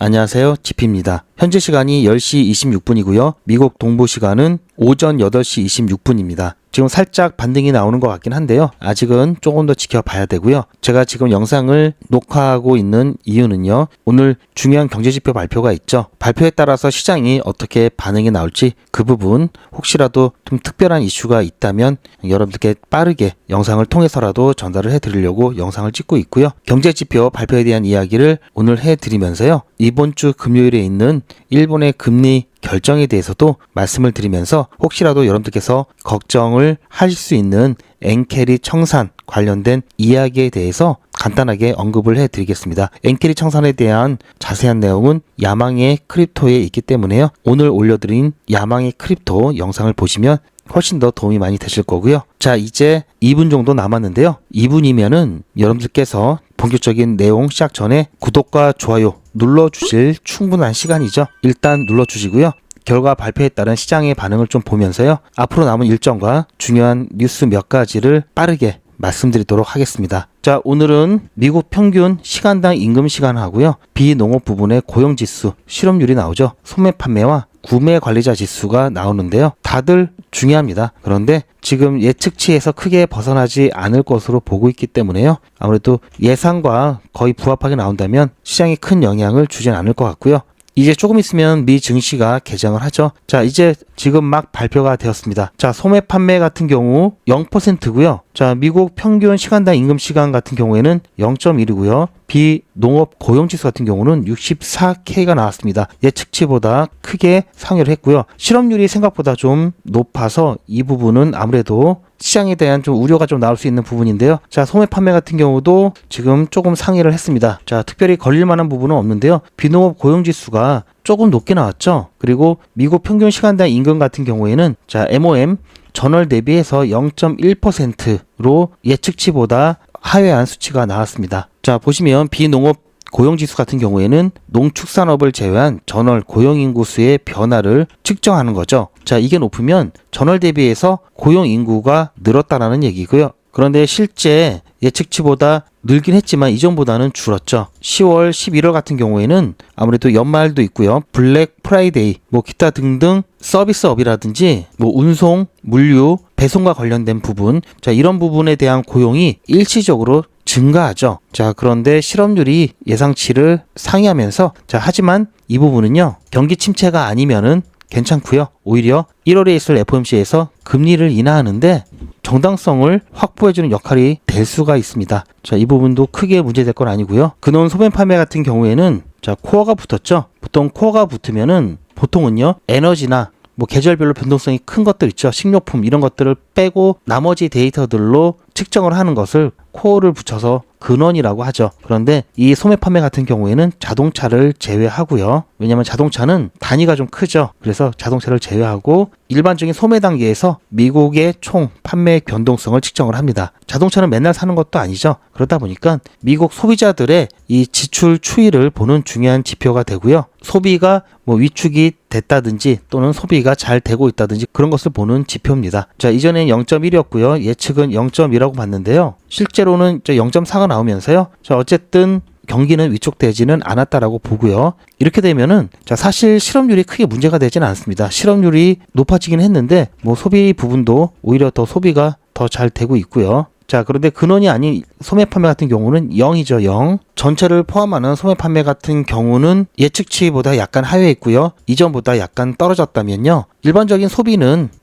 안녕하세요. 지피입니다. 현재 시간이 10시 26분이고요. 미국 동부 시간은 오전 8시 26분입니다. 지금 살짝 반등이 나오는 것 같긴 한데요. 아직은 조금 더 지켜봐야 되고요. 제가 지금 영상을 녹화하고 있는 이유는요. 오늘 중요한 경제지표 발표가 있죠. 발표에 따라서 시장이 어떻게 반응이 나올지 그 부분 혹시라도 좀 특별한 이슈가 있다면 여러분들께 빠르게 영상을 통해서라도 전달을 해드리려고 영상을 찍고 있고요. 경제지표 발표에 대한 이야기를 오늘 해드리면서요. 이번 주 금요일에 있는 일본의 금리 결정에 대해서도 말씀을 드리면서 혹시라도 여러분들께서 걱정을 하실 수 있는 엔캐리 청산 관련된 이야기에 대해서 간단하게 언급을 해드리겠습니다. 엔캐리 청산에 대한 자세한 내용은 야망의 크립토에 있기 때문에요. 오늘 올려드린 야망의 크립토 영상을 보시면 훨씬 더 도움이 많이 되실 거고요. 자, 이제 2분 정도 남았는데요. 2분이면은 여러분들께서 본격적인 내용 시작 전에 구독과 좋아요 눌러주실 충분한 시간이죠. 일단 눌러주시고요. 결과 발표에 따른 시장의 반응을 좀 보면서요. 앞으로 남은 일정과 중요한 뉴스 몇 가지를 빠르게 말씀드리도록 하겠습니다. 자, 오늘은 미국 평균 시간당 임금 시간하고요. 비농업 부분의 고용지수, 실업률이 나오죠. 소매 판매와 구매 관리자 지수가 나오는데요. 다들 중요합니다. 그런데 지금 예측치에서 크게 벗어나지 않을 것으로 보고 있기 때문에요. 아무래도 예상과 거의 부합하게 나온다면 시장이 큰 영향을 주진 않을 것 같고요. 이제 조금 있으면 미 증시가 개장을 하죠. 자, 이제 지금 막 발표가 되었습니다. 자, 소매 판매 같은 경우 0%고요. 자, 미국 평균 시간당 임금 시간 같은 경우에는 0.1이고요. 비농업 고용지수 같은 경우는 64K가 나왔습니다. 예측치보다 크게 상회를 했고요. 실업률이 생각보다 좀 높아서 이 부분은 아무래도 시장에 대한 좀 우려가 좀 나올 수 있는 부분인데요. 자, 소매 판매 같은 경우도 지금 조금 상회를 했습니다. 자, 특별히 걸릴 만한 부분은 없는데요. 비농업 고용지수가 조금 높게 나왔죠. 그리고 미국 평균 시간당 임금 같은 경우에는 자, MOM 전월 대비해서 0.1%로 예측치보다 하회한 수치가 나왔습니다. 자, 보시면 비농업 고용지수 같은 경우에는 농축산업을 제외한 전월 고용인구 수의 변화를 측정하는 거죠. 자, 이게 높으면 전월 대비해서 고용인구가 늘었다라는 얘기고요. 그런데 실제 예측치보다 늘긴 했지만 이전보다는 줄었죠. 10월, 11월 같은 경우에는 아무래도 연말도 있고요. 블랙 프라이데이, 기타 등등 서비스업이라든지 운송, 물류, 배송과 관련된 부분, 자, 이런 부분에 대한 고용이 일시적으로 증가하죠. 자, 그런데 실업률이 예상치를 상회하면서 자, 하지만 이 부분은요. 경기 침체가 아니면은 괜찮고요. 오히려 1월에 있을 FOMC에서 금리를 인하하는데 정당성을 확보해주는 역할이 될 수가 있습니다. 자, 이 부분도 크게 문제될 건 아니고요. 근원 소매 판매 같은 경우에는 자, 코어가 붙었죠. 보통 코어가 붙으면은 보통은요. 에너지나 계절별로 변동성이 큰 것들 있죠. 식료품 이런 것들을 빼고 나머지 데이터들로 측정을 하는 것을 코어를 붙여서 근원이라고 하죠. 그런데 이 소매 판매 같은 경우에는 자동차를 제외하고요. 왜냐하면 자동차는 단위가 좀 크죠. 그래서 자동차를 제외하고 일반적인 소매 단계에서 미국의 총 판매 변동성을 측정을 합니다. 자동차는 맨날 사는 것도 아니죠. 그러다 보니까 미국 소비자들의 이 지출 추이를 보는 중요한 지표가 되고요. 소비가 위축이 됐다든지 또는 소비가 잘 되고 있다든지 그런 것을 보는 지표입니다. 자, 이전엔 0.1이었고요. 예측은 0.2라고 봤는데요. 실제로는 0.4가 나오면서요. 자, 어쨌든 경기는 위축되지는 않았다라고 보고요. 이렇게 되면은 자, 사실 실업률이 크게 문제가 되지는 않습니다. 실업률이 높아지긴 했는데 소비 부분도 오히려 더 소비가 더 잘 되고 있고요. 자, 그런데 근원이 아닌 소매 판매 같은 경우는 0이죠. 0. 전체를 포함하는 소매 판매 같은 경우는 예측치보다 약간 하회했고요. 이전보다 약간 떨어졌다면요.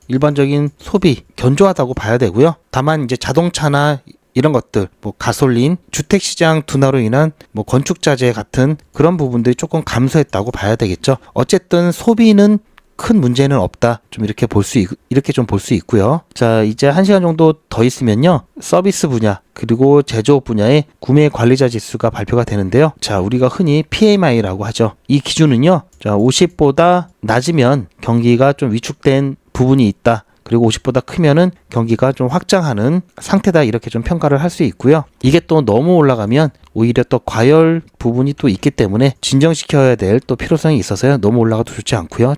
일반적인 소비 견조하다고 봐야 되고요. 다만 이제 자동차나 이런 것들, 가솔린, 주택시장 둔화로 인한 건축자재 같은 그런 부분들이 조금 감소했다고 봐야 되겠죠. 어쨌든 소비는 큰 문제는 없다. 좀 이렇게 볼 수 있고요. 자, 이제 1시간 정도 더 있으면요. 서비스 분야 그리고 제조업 분야의 구매 관리자 지수가 발표가 되는데요. 자, 우리가 흔히 PMI라고 하죠. 이 기준은요. 자, 50보다 낮으면 경기가 좀 위축된 부분이 있다. 그리고 50보다 크면은 경기가 좀 확장하는 상태다 이렇게 좀 평가를 할 수 있고요. 이게 또 너무 올라가면 오히려 또 과열 부분이 또 있기 때문에 진정시켜야 될 또 필요성이 있어서요. 너무 올라가도 좋지 않고요.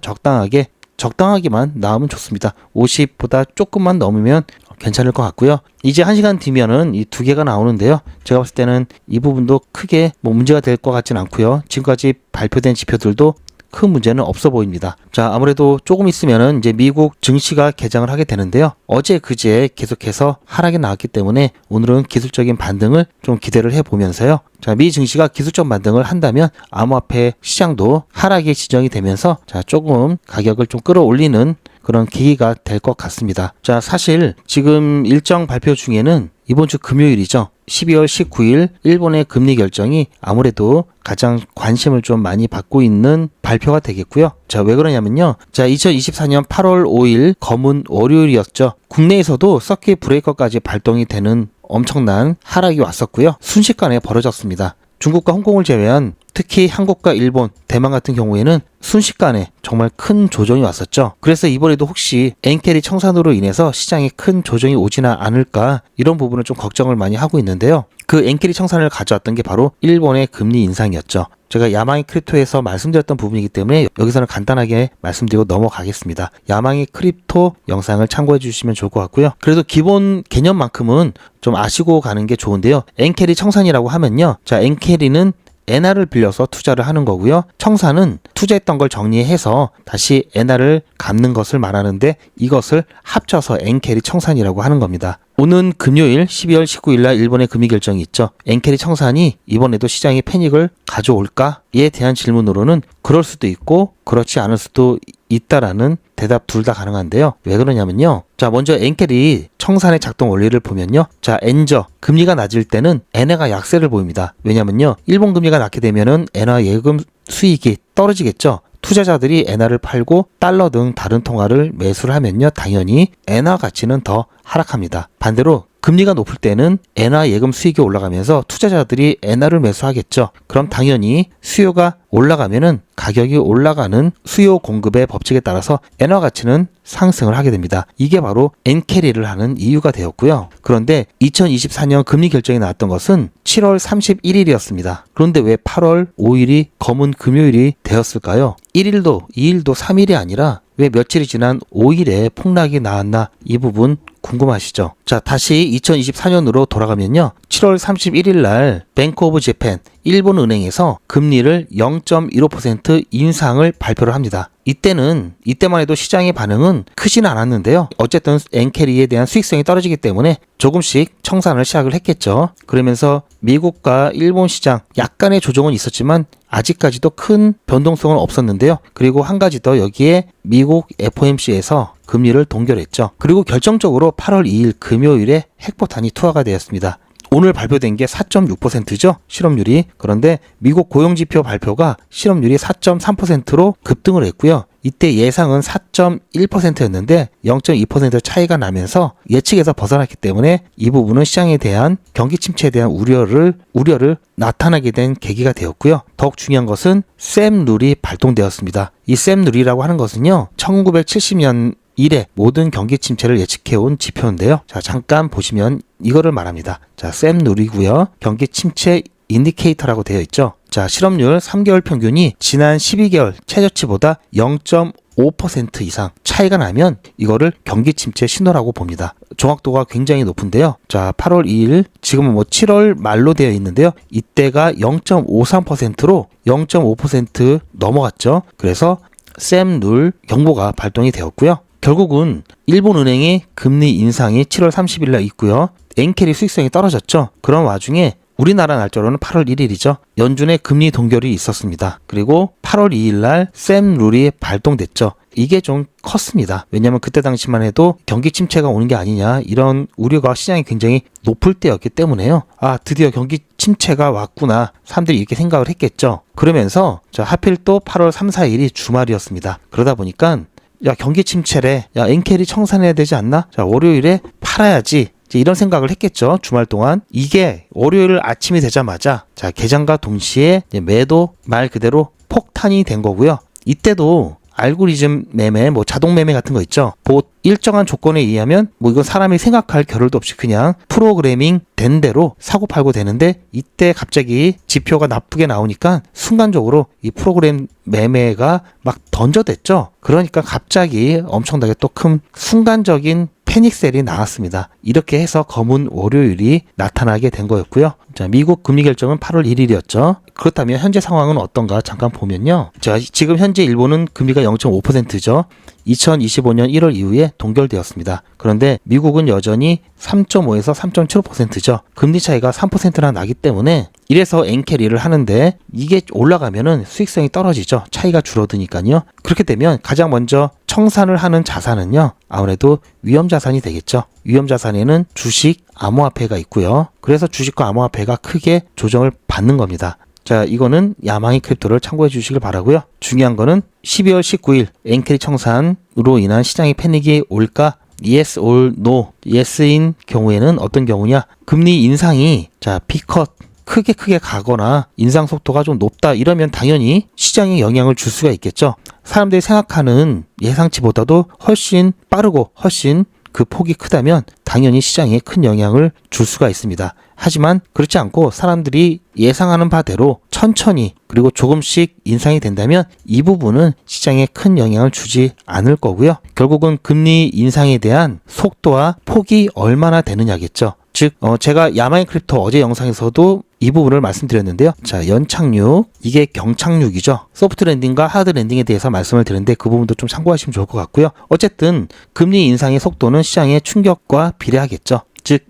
적당하게만 나오면 좋습니다. 50보다 조금만 넘으면 괜찮을 것 같고요. 이제 1시간 뒤면은 이 두 개가 나오는데요. 제가 봤을 때는 이 부분도 크게 뭐 문제가 될 것 같진 않고요. 지금까지 발표된 지표들도 큰 문제는 없어 보입니다. 자, 아무래도 조금 있으면은 이제 미국 증시가 개장을 하게 되는데요. 어제 그제 계속해서 하락이 나왔기 때문에 오늘은 기술적인 반등을 좀 기대를 해보면서요. 자, 미 증시가 기술적 반등을 한다면 암호화폐 시장도 하락이 지정이 되면서 자, 조금 가격을 좀 끌어올리는 그런 계기가 될 것 같습니다. 자, 사실 지금 일정 발표 중에는 이번 주 금요일이죠. 12월 19일 일본의 금리 결정이 아무래도 가장 관심을 좀 많이 받고 있는 발표가 되겠고요. 자, 왜 그러냐면요. 자, 2024년 8월 5일 검은 월요일이었죠. 국내에서도 서킷 브레이커까지 발동이 되는 엄청난 하락이 왔었고요. 순식간에 벌어졌습니다. 중국과 홍콩을 제외한 특히 한국과 일본, 대만 같은 경우에는 순식간에 정말 큰 조정이 왔었죠. 그래서 이번에도 혹시 엔캐리 청산으로 인해서 시장에 큰 조정이 오지는 않을까 이런 부분을 좀 걱정을 많이 하고 있는데요. 그 엔캐리 청산을 가져왔던 게 바로 일본의 금리 인상이었죠. 제가 야망이 크립토에서 말씀드렸던 부분이기 때문에 여기서는 간단하게 말씀드리고 넘어가겠습니다. 야망이 크립토 영상을 참고해 주시면 좋을 것 같고요. 그래도 기본 개념만큼은 좀 아시고 가는 게 좋은데요. 엔캐리 청산이라고 하면요. 자, 엔캐리는 엔화를 빌려서 투자를 하는 거고요. 청산은 투자했던 걸 정리해서 다시 엔화를 갚는 것을 말하는데 이것을 합쳐서 엔캐리 청산이라고 하는 겁니다. 오는 금요일 12월 19일 날 일본의 금리 결정이 있죠. 엔캐리 청산이 이번에도 시장에 패닉을 가져올까에 대한 질문으로는 그럴 수도 있고 그렇지 않을 수도 있다라는 대답 둘 다 가능한데요. 왜 그러냐면요. 자, 먼저 엔캐리 청산의 작동 원리를 보면요. 자, 엔저 금리가 낮을 때는 엔화가 약세를 보입니다. 왜냐면요. 일본 금리가 낮게 되면은 엔화 예금 수익이 떨어지겠죠. 투자자들이 엔화를 팔고 달러 등 다른 통화를 매수를 하면요. 당연히 엔화 가치는 더 하락합니다. 반대로 금리가 높을 때는 엔화 예금 수익이 올라가면서 투자자들이 엔화를 매수하겠죠. 그럼 당연히 수요가 올라가면은 가격이 올라가는 수요 공급의 법칙에 따라서 엔화 가치는 상승을 하게 됩니다. 이게 바로 엔캐리를 하는 이유가 되었고요. 그런데 2024년 금리 결정이 나왔던 것은 7월 31일이었습니다. 그런데 왜 8월 5일이 검은 금요일이 되었을까요? 1일도 2일도 3일이 아니라 왜 며칠이 지난 5일에 폭락이 나왔나 이 부분 궁금하시죠? 자, 다시 2024년으로 돌아가면요. 7월 31일 날 뱅크 오브 재팬 일본 은행에서 금리를 0.15% 인상을 발표를 합니다. 이때만 해도 시장의 반응은 크진 않았는데요. 어쨌든 엔캐리에 대한 수익성이 떨어지기 때문에 조금씩 청산을 시작을 했겠죠. 그러면서 미국과 일본 시장 약간의 조정은 있었지만 아직까지도 큰 변동성은 없었는데요. 그리고 한 가지 더 여기에 미국 FOMC에서 금리를 동결했죠. 그리고 결정적으로 8월 2일 금요일에 핵포탄이 투하가 되었습니다. 오늘 발표된 게 4.6%죠. 실업률이. 그런데 미국 고용지표 발표가 실업률이 4.3%로 급등을 했고요. 이때 예상은 4.1%였는데 0.2% 차이가 나면서 예측에서 벗어났기 때문에 이 부분은 시장에 대한 경기 침체에 대한 우려를 나타나게 된 계기가 되었고요. 더욱 중요한 것은 샘 룰이 발동되었습니다. 이 샘 룰이라고 하는 것은요. 1970년 이래 모든 경기 침체를 예측해온 지표인데요. 자, 잠깐 보시면 이거를 말합니다. 자, 샘 룰이고요. 경기 침체 인디케이터라고 되어 있죠. 자, 실업률 3개월 평균이 지난 12개월 최저치보다 0.5% 이상 차이가 나면 이거를 경기 침체 신호라고 봅니다. 정확도가 굉장히 높은데요. 자, 8월 2일 지금은 7월 말로 되어 있는데요. 이때가 0.53%로 0.5% 넘어갔죠. 그래서 샘 룰 경보가 발동이 되었고요. 결국은 일본은행의 금리 인상이 7월 30일 날 있고요. 엔캐리 수익성이 떨어졌죠. 그런 와중에 우리나라 날짜로는 8월 1일이죠. 연준의 금리 동결이 있었습니다. 그리고 8월 2일 날 샘 룰이 발동됐죠. 이게 좀 컸습니다. 왜냐하면 그때 당시만 해도 경기 침체가 오는 게 아니냐 이런 우려가 시장이 굉장히 높을 때였기 때문에요. 아, 드디어 경기 침체가 왔구나. 사람들이 이렇게 생각을 했겠죠. 그러면서 자, 하필 또 8월 3, 4일이 주말이었습니다. 그러다 보니까 야, 경기 침체래. 야, 엔캐리 청산해야 되지 않나? 자, 월요일에 팔아야지. 이런 생각을 했겠죠. 주말 동안. 이게 월요일 아침이 되자마자 자, 개장과 동시에 매도 말 그대로 폭탄이 된 거고요. 이때도 알고리즘 매매, 자동 매매 같은 거 있죠. 일정한 조건에 의하면 이건 사람이 생각할 겨를도 없이 그냥 프로그래밍 된 대로 사고 팔고 되는데 이때 갑자기 지표가 나쁘게 나오니까 순간적으로 이 프로그램 매매가 막 던져댔죠. 그러니까 갑자기 엄청나게 또 큰 순간적인 패닉셀이 나왔습니다. 이렇게 해서 검은 월요일이 나타나게 된 거였고요. 자, 미국 금리 결정은 8월 1일이었죠. 그렇다면 현재 상황은 어떤가 잠깐 보면요. 자, 지금 현재 일본은 금리가 0.5%죠. 2025년 1월 이후에 동결되었습니다. 그런데 미국은 여전히 3.5에서 3.75%죠. 금리 차이가 3%나 나기 때문에 이래서 엔캐리를 하는데 이게 올라가면은 수익성이 떨어지죠. 차이가 줄어드니까요. 그렇게 되면 가장 먼저 청산을 하는 자산은요. 아무래도 위험자산이 되겠죠. 위험자산에는 주식, 암호화폐가 있고요. 그래서 주식과 암호화폐가 크게 조정을 받는 겁니다. 자, 이거는 야망이 크립토를 참고해 주시길 바라고요. 중요한 거는 12월 19일 엔캐리 청산으로 인한 시장의 패닉이 올까? Yes or no. Yes인 경우에는 어떤 경우냐? 금리 인상이 자, B컷 크게 가거나 인상 속도가 좀 높다 이러면 당연히 시장에 영향을 줄 수가 있겠죠. 사람들이 생각하는 예상치보다도 훨씬 빠르고 훨씬 그 폭이 크다면 당연히 시장에 큰 영향을 줄 수가 있습니다. 하지만 그렇지 않고 사람들이 예상하는 바대로 천천히 그리고 조금씩 인상이 된다면 이 부분은 시장에 큰 영향을 주지 않을 거고요. 결국은 금리 인상에 대한 속도와 폭이 얼마나 되느냐겠죠. 즉 제가 야마인 크립토 어제 영상에서도 이 부분을 말씀드렸는데요. 자, 연착륙, 이게 경착륙이죠. 소프트 랜딩과 하드 랜딩에 대해서 말씀을 드렸는데 그 부분도 좀 참고하시면 좋을 것 같고요. 어쨌든 금리 인상의 속도는 시장의 충격과 비례하겠죠. 즉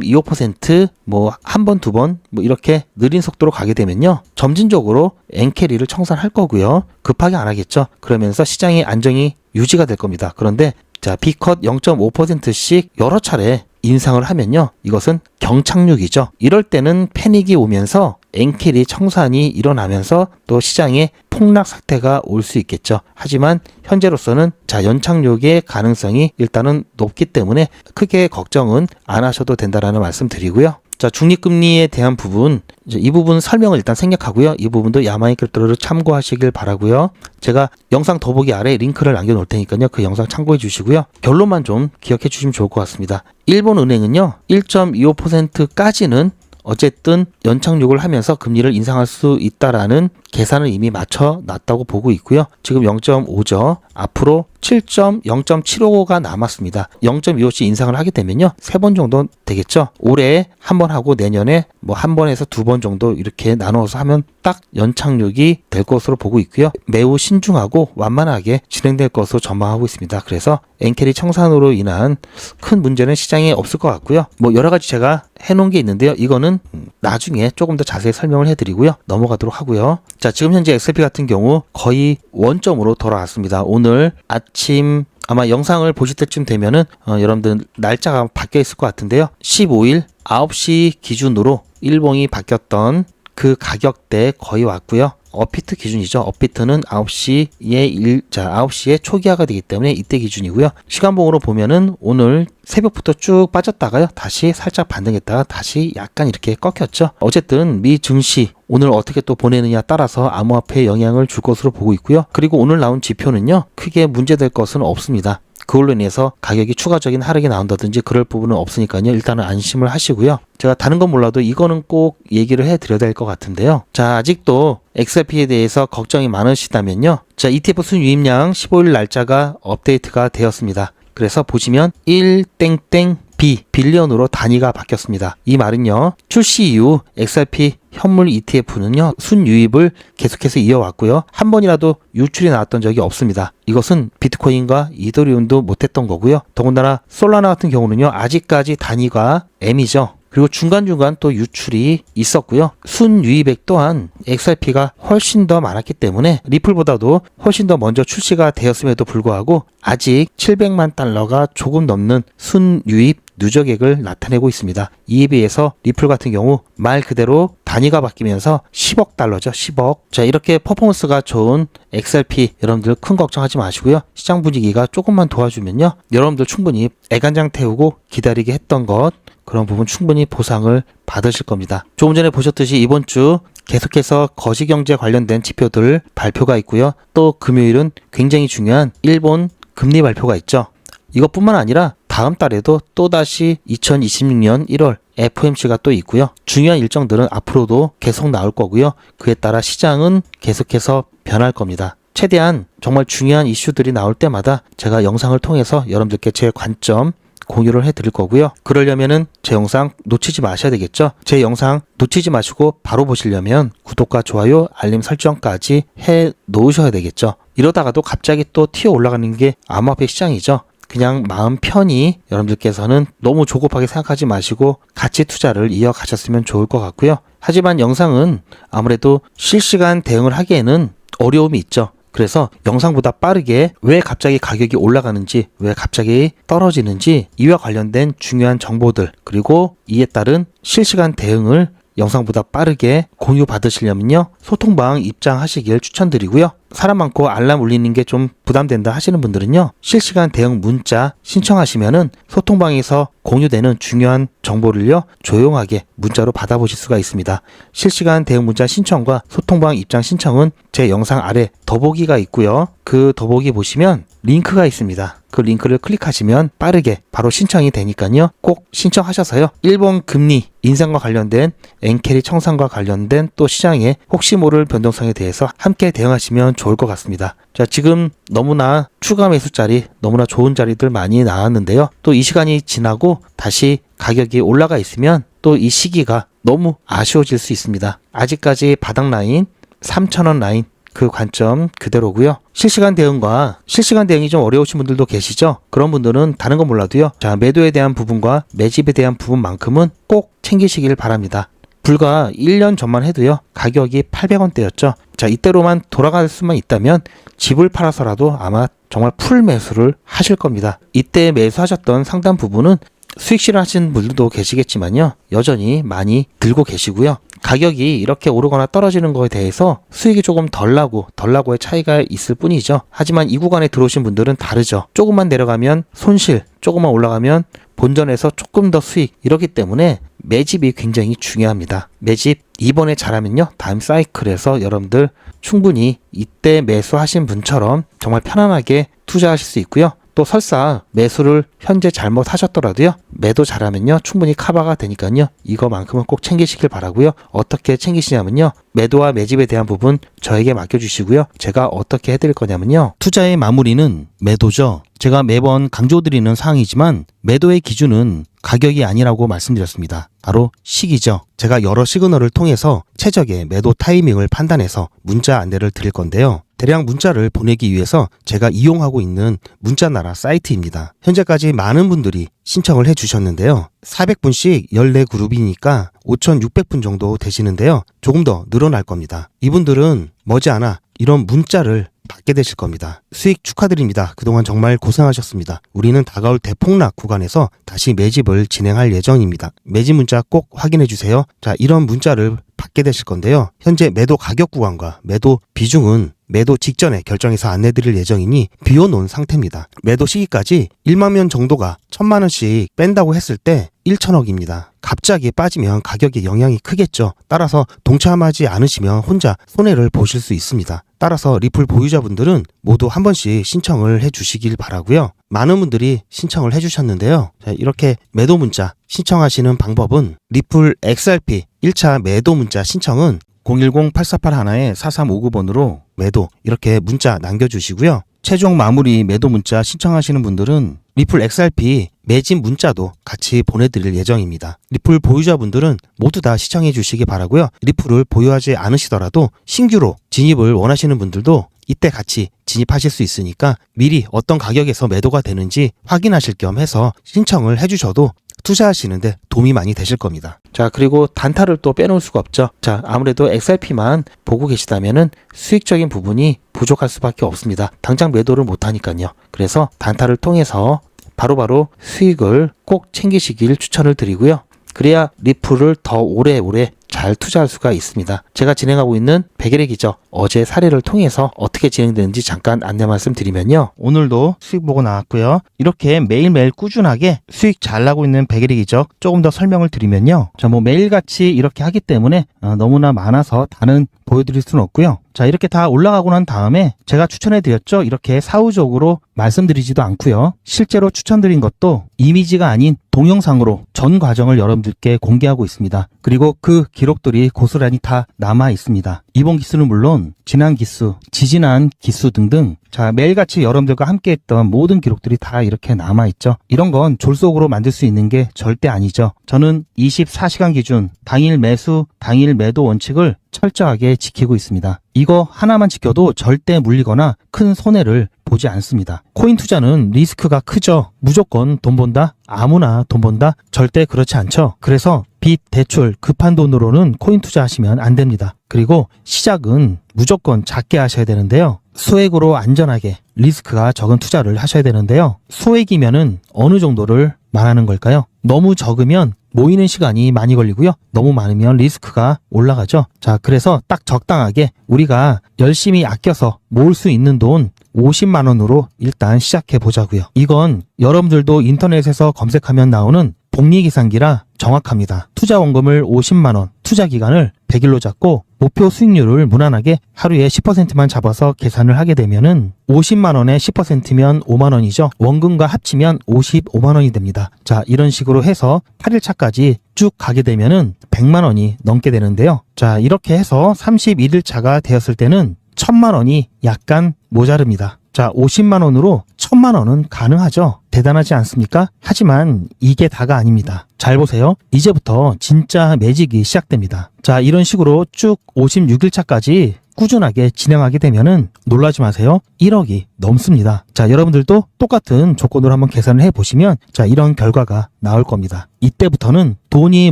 0.25% 뭐 한 번, 두 번 뭐 이렇게 느린 속도로 가게 되면요. 점진적으로 엔캐리를 청산할 거고요. 급하게 안 하겠죠. 그러면서 시장의 안정이 유지가 될 겁니다. 그런데 자, B컷 0.5%씩 여러 차례 인상을 하면요. 이것은 경착륙이죠. 이럴 때는 패닉이 오면서 엔캐리 청산이 일어나면서 또 시장에 폭락 사태가 올 수 있겠죠. 하지만 현재로서는 자, 연착륙의 가능성이 일단은 높기 때문에 크게 걱정은 안 하셔도 된다라는 말씀 드리고요. 자, 중립금리에 대한 부분, 이 부분 설명을 일단 생략하고요. 이 부분도 야마인 크립토를 참고하시길 바라고요. 제가 영상 더보기 아래 링크를 남겨놓을 테니까요. 그 영상 참고해 주시고요. 결론만 좀 기억해 주시면 좋을 것 같습니다. 일본은행은요, 1.25%까지는 어쨌든 연착륙을 하면서 금리를 인상할 수 있다라는 계산을 이미 맞춰 놨다고 보고 있고요. 지금 0.5죠. 앞으로 0.75가 남았습니다. 0.25씩 인상을 하게 되면요. 3번 정도 되겠죠. 올해 한 번 하고 내년에 뭐 한 번에서 2번 정도 이렇게 나누어서 하면 딱 연착륙이 될 것으로 보고 있고요. 매우 신중하고 완만하게 진행될 것으로 전망하고 있습니다. 그래서 엔캐리 청산으로 인한 큰 문제는 시장에 없을 것 같고요. 뭐 여러 가지 제가 해놓은 게 있는데요. 이거는 나중에 조금 더 자세히 설명을 해드리고요. 넘어가도록 하고요. 자, 지금 현재 XRP 같은 경우 거의 원점으로 돌아왔습니다. 오늘 아침 아마 영상을 보실 때쯤 되면은 여러분들 날짜가 바뀌어 있을 것 같은데요. 15일 9시 기준으로 일봉이 바뀌었던 그 가격대 거의 왔고요. 업비트 기준이죠. 업비트는 9시에 초기화가 되기 때문에 이때 기준이고요. 시간봉으로 보면은 오늘 새벽부터 쭉 빠졌다가요. 다시 살짝 반등했다가 다시 약간 이렇게 꺾였죠. 어쨌든 미 증시 오늘 어떻게 또 보내느냐 따라서 암호화폐에 영향을 줄 것으로 보고 있고요. 그리고 오늘 나온 지표는요. 크게 문제될 것은 없습니다. 그걸로 인해서 가격이 추가적인 하락이 나온다든지 그럴 부분은 없으니까요. 일단은 안심을 하시고요. 제가 다른 건 몰라도 이거는 꼭 얘기를 해드려야 될 것 같은데요. 자, 아직도 XRP에 대해서 걱정이 많으시다면요. 자, ETF 순유입량 15일 날짜가 업데이트가 되었습니다. 그래서 보시면 1땡땡B 빌리언으로 단위가 바뀌었습니다. 이 말은요. 출시 이후 XRP 현물 ETF는요. 순유입을 계속해서 이어왔고요. 한 번이라도 유출이 나왔던 적이 없습니다. 이것은 비트코인과 이더리움도 못했던 거고요. 더군다나 솔라나 같은 경우는요. 아직까지 단위가 M이죠. 그리고 중간중간 또 유출이 있었고요. 순유입액 또한 XRP가 훨씬 더 많았기 때문에 리플보다도 훨씬 더 먼저 출시가 되었음에도 불구하고 아직 700만 달러가 조금 넘는 순유입 누적액을 나타내고 있습니다. 이에 비해서 리플 같은 경우 말 그대로 단위가 바뀌면서 10억 달러죠. 10억. 자, 이렇게 퍼포먼스가 좋은 XRP 여러분들 큰 걱정하지 마시고요. 시장 분위기가 조금만 도와주면요. 여러분들 충분히 애간장 태우고 기다리게 했던 것 그런 부분 충분히 보상을 받으실 겁니다. 조금 전에 보셨듯이 이번 주 계속해서 거시경제 관련된 지표들 발표가 있고요. 또 금요일은 굉장히 중요한 일본 금리 발표가 있죠. 이것뿐만 아니라 다음 달에도 또다시 2026년 1월 FOMC가 또 있고요. 중요한 일정들은 앞으로도 계속 나올 거고요. 그에 따라 시장은 계속해서 변할 겁니다. 최대한 정말 중요한 이슈들이 나올 때마다 제가 영상을 통해서 여러분들께 제 관점 공유를 해드릴 거고요. 그러려면은 제 영상 놓치지 마셔야 되겠죠. 제 영상 놓치지 마시고 바로 보시려면 구독과 좋아요, 알림 설정까지 해 놓으셔야 되겠죠. 이러다가도 갑자기 또 튀어 올라가는 게 암호화폐 시장이죠. 그냥 마음 편히 여러분들께서는 너무 조급하게 생각하지 마시고 같이 투자를 이어가셨으면 좋을 것 같고요. 하지만 영상은 아무래도 실시간 대응을 하기에는 어려움이 있죠. 그래서 영상보다 빠르게 왜 갑자기 가격이 올라가는지, 왜 갑자기 떨어지는지, 이와 관련된 중요한 정보들, 그리고 이에 따른 실시간 대응을 영상보다 빠르게 공유 받으시려면요, 소통방 입장하시길 추천드리고요. 사람 많고 알람 울리는 게 좀 부담된다 하시는 분들은요, 실시간 대응 문자 신청하시면은 소통방에서 공유되는 중요한 정보를요, 조용하게 문자로 받아보실 수가 있습니다. 실시간 대응 문자 신청과 소통방 입장 신청은 제 영상 아래 더보기가 있고요. 그 더보기 보시면 링크가 있습니다. 그 링크를 클릭하시면 빠르게 바로 신청이 되니까요, 꼭 신청하셔서요, 일본 금리 인상과 관련된 엔캐리 청산과 관련된 또 시장의 혹시 모를 변동성에 대해서 함께 대응하시면 좋을 것 같습니다. 자, 지금 너무나 추가 매수 자리, 너무나 좋은 자리들 많이 나왔는데요. 또 이 시간이 지나고 다시 가격이 올라가 있으면 또 이 시기가 너무 아쉬워질 수 있습니다. 아직까지 바닥 라인, 3,000원 라인, 그 관점 그대로고요. 실시간 대응이 좀 어려우신 분들도 계시죠? 그런 분들은 다른 건 몰라도요, 자, 매도에 대한 부분과 매집에 대한 부분만큼은 꼭 챙기시길 바랍니다. 불과 1년 전만 해도요, 가격이 800원대였죠. 자, 이때로만 돌아갈 수만 있다면 집을 팔아서라도 아마 정말 풀 매수를 하실 겁니다. 이때 매수하셨던 상당 부분은 수익 실현하시는 분들도 계시겠지만요, 여전히 많이 들고 계시고요. 가격이 이렇게 오르거나 떨어지는 거에 대해서 수익이 조금 덜 나고의 차이가 있을 뿐이죠. 하지만 이 구간에 들어오신 분들은 다르죠. 조금만 내려가면 손실, 조금만 올라가면 본전에서 조금 더 수익, 이렇기 때문에 매집이 굉장히 중요합니다. 매집 이번에 잘하면요, 다음 사이클에서 여러분들 충분히 이때 매수하신 분처럼 정말 편안하게 투자하실 수 있고요. 또 설사 매수를 현재 잘못 하셨더라도요, 매도 잘하면요, 충분히 커버가 되니까요, 이거만큼은 꼭 챙기시길 바라고요. 어떻게 챙기시냐면요, 매도와 매집에 대한 부분 저에게 맡겨주시고요. 제가 어떻게 해드릴 거냐면요, 투자의 마무리는 매도죠. 제가 매번 강조드리는 사항이지만 매도의 기준은 가격이 아니라고 말씀드렸습니다. 바로 시기죠. 제가 여러 시그널을 통해서 최적의 매도 타이밍을 판단해서 문자 안내를 드릴 건데요. 대량 문자를 보내기 위해서 제가 이용하고 있는 문자나라 사이트입니다. 현재까지 많은 분들이 신청을 해주셨는데요. 400분씩 14그룹이니까 5,600분 정도 되시는데요. 조금 더 늘어날 겁니다. 이분들은 머지않아 이런 문자를 받게 되실 겁니다. 수익 축하드립니다. 그동안 정말 고생하셨습니다. 우리는 다가올 대폭락 구간에서 다시 매집을 진행할 예정입니다. 매집 문자 꼭 확인해 주세요. 자, 이런 문자를 받게 되실 건데요. 현재 매도 가격 구간과 매도 비중은 매도 직전에 결정해서 안내드릴 예정이니 비워놓은 상태입니다. 매도 시기까지 1만 명 정도가 1,000만 원씩 뺀다고 했을 때 1,000억입니다. 갑자기 빠지면 가격에 영향이 크겠죠. 따라서 동참하지 않으시면 혼자 손해를 보실 수 있습니다. 따라서 리플 보유자분들은 모두 한 번씩 신청을 해주시길 바라고요. 많은 분들이 신청을 해주셨는데요. 자, 이렇게 매도 문자 신청하시는 방법은 리플 XRP 1차 매도 문자 신청은 010-8481-4359번으로 매도 이렇게 문자 남겨주시고요. 최종 마무리 매도 문자 신청하시는 분들은 리플 XRP 매집 문자도 같이 보내드릴 예정입니다. 리플 보유자분들은 모두 다 시청해 주시기 바라고요. 리플을 보유하지 않으시더라도 신규로 진입을 원하시는 분들도 이때 같이 진입하실 수 있으니까 미리 어떤 가격에서 매도가 되는지 확인하실 겸 해서 신청을 해주셔도 투자하시는데 도움이 많이 되실 겁니다. 자, 그리고 단타를 또 빼놓을 수가 없죠. 자, 아무래도 XRP만 보고 계시다면은 수익적인 부분이 부족할 수밖에 없습니다. 당장 매도를 못하니까요. 그래서 단타를 통해서 바로바로 수익을 꼭 챙기시길 추천을 드리고요. 그래야 리플을 더 오래오래 잘 투자할 수가 있습니다. 제가 진행하고 있는 백일의 기적 어제 사례를 통해서 어떻게 진행되는지 잠깐 안내 말씀드리면요. 오늘도 수익 보고 나왔고요. 이렇게 매일매일 꾸준하게 수익 잘 나고 있는 백일의 기적 조금 더 설명을 드리면요. 자, 뭐 매일같이 이렇게 하기 때문에 너무나 많아서 다는 보여드릴 수는 없고요. 자, 이렇게 다 올라가고 난 다음에 제가 추천해 드렸죠. 이렇게 사후적으로 말씀드리지도 않고요. 실제로 추천드린 것도 이미지가 아닌 동영상으로 전 과정을 여러분들께 공개하고 있습니다. 그리고 그 기록들이 고스란히 다 남아 있습니다. 이번 기수는 물론 지난 기수, 지지난 기수 등등 자 매일같이 여러분들과 함께했던 모든 기록들이 다 이렇게 남아있죠. 이런 건 졸속으로 만들 수 있는 게 절대 아니죠. 저는 24시간 기준 당일 매수, 당일 매도 원칙을 철저하게 지키고 있습니다. 이거 하나만 지켜도 절대 물리거나 큰 손해를 보지 않습니다. 코인 투자는 리스크가 크죠. 무조건 돈 번다? 아무나 돈 번다? 절대 그렇지 않죠. 그래서 빚, 대출, 급한 돈으로는 코인 투자하시면 안 됩니다. 그리고 시작은 무조건 작게 하셔야 되는데요. 소액으로 안전하게 리스크가 적은 투자를 하셔야 되는데요. 소액이면은 어느 정도를 말하는 걸까요? 너무 적으면 모이는 시간이 많이 걸리고요. 너무 많으면 리스크가 올라가죠. 자, 그래서 딱 적당하게 우리가 열심히 아껴서 모을 수 있는 돈 50만 원으로 일단 시작해 보자고요. 이건 여러분들도 인터넷에서 검색하면 나오는 복리계산기라 정확합니다. 투자 원금을 50만 원, 투자 기간을 100일로 잡고 목표 수익률을 무난하게 하루에 10%만 잡아서 계산을 하게 되면은 50만 원에 10%면 5만 원이죠. 원금과 합치면 55만 원이 됩니다. 자, 이런 식으로 해서 8일 차까지 쭉 가게 되면은 100만 원이 넘게 되는데요. 자, 이렇게 해서 31일 차가 되었을 때는 1000만 원이 약간 모자릅니다. 자, 50만 원으로 1000만 원은 가능하죠. 대단하지 않습니까? 하지만 이게 다가 아닙니다. 잘 보세요. 이제부터 진짜 매직이 시작됩니다. 자, 이런 식으로 쭉 56일 차까지 꾸준하게 진행하게 되면은 놀라지 마세요. 1억이 넘습니다. 자, 여러분들도 똑같은 조건으로 한번 계산을 해보시면 자, 이런 결과가 나올 겁니다. 이때부터는 돈이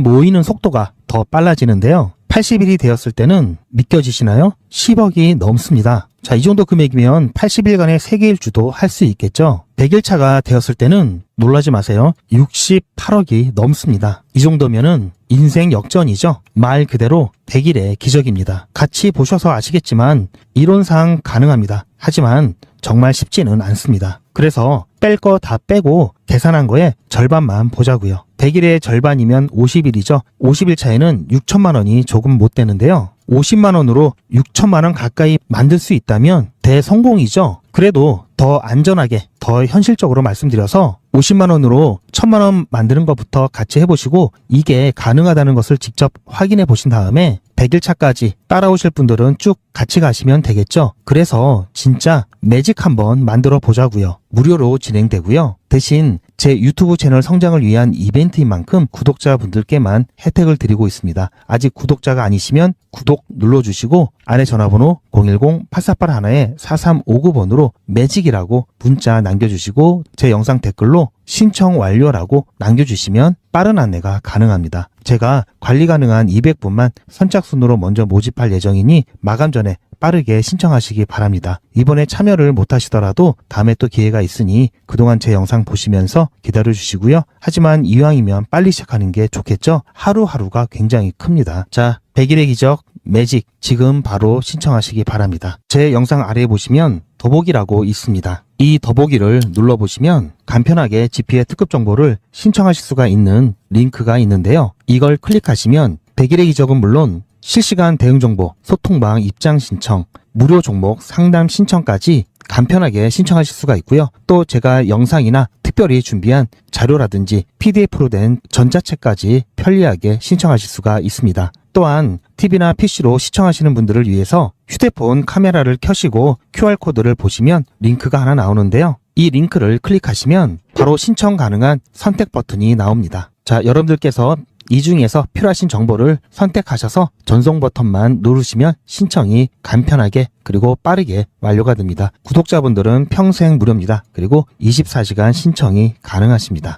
모이는 속도가 더 빨라지는데요. 80일이 되었을 때는 믿겨지시나요? 10억이 넘습니다. 자, 이 정도 금액이면 80일간의 세계일주도 할 수 있겠죠? 100일 차가 되었을 때는 놀라지 마세요. 68억이 넘습니다. 이 정도면은 인생 역전이죠. 말 그대로 100일의 기적입니다. 같이 보셔서 아시겠지만 이론상 가능합니다. 하지만 정말 쉽지는 않습니다. 그래서 뺄 거 다 빼고 계산한 거에 절반만 보자고요. 100일의 절반이면 50일이죠. 50일 차에는 6천만 원이 조금 못 되는데요. 50만 원으로 6천만 원 가까이 만들 수 있다면 대성공이죠. 그래도 더 안전하게, 더 현실적으로 말씀드려서 50만 원으로 1000만 원 만드는 것부터 같이 해보시고 이게 가능하다는 것을 직접 확인해 보신 다음에 100일 차까지 따라오실 분들은 쭉 같이 가시면 되겠죠. 그래서 진짜 매직 한번 만들어 보자고요. 무료로 진행되고요. 대신 제 유튜브 채널 성장을 위한 이벤트인 만큼 구독자분들께만 혜택을 드리고 있습니다. 아직 구독자가 아니시면 구독 눌러주시고 안에 전화번호 010-8481-4359번으로 매직이라고 문자 남겨주시고 제 영상 댓글로 신청 완료라고 남겨주시면 빠른 안내가 가능합니다. 제가 관리 가능한 200분만 선착순으로 먼저 모집할 예정이니 마감 전에 빠르게 신청하시기 바랍니다. 이번에 참여를 못하시더라도 다음에 또 기회가 있으니 그동안 제 영상 보시면서 기다려주시고요. 하지만 이왕이면 빨리 시작하는 게 좋겠죠? 하루하루가 굉장히 큽니다. 자, 100일의 기적 매직 지금 바로 신청하시기 바랍니다. 제 영상 아래에 보시면 더보기라고 있습니다. 이 더보기를 눌러보시면 간편하게 GP의 특급 정보를 신청하실 수가 있는 링크가 있는데요. 이걸 클릭하시면 100일의 기적은 물론 실시간 대응 정보, 소통방 입장 신청, 무료 종목 상담 신청까지 간편하게 신청하실 수가 있고요. 또 제가 영상이나 특별히 준비한 자료라든지 PDF로 된 전자책까지 편리하게 신청하실 수가 있습니다. 또한 TV나 PC로 시청하시는 분들을 위해서 휴대폰 카메라를 켜시고 QR코드를 보시면 링크가 하나 나오는데요. 이 링크를 클릭하시면 바로 신청 가능한 선택 버튼이 나옵니다. 자, 여러분들께서 이 중에서 필요하신 정보를 선택하셔서 전송 버튼만 누르시면 신청이 간편하게 그리고 빠르게 완료가 됩니다. 구독자분들은 평생 무료입니다. 그리고 24시간 신청이 가능하십니다.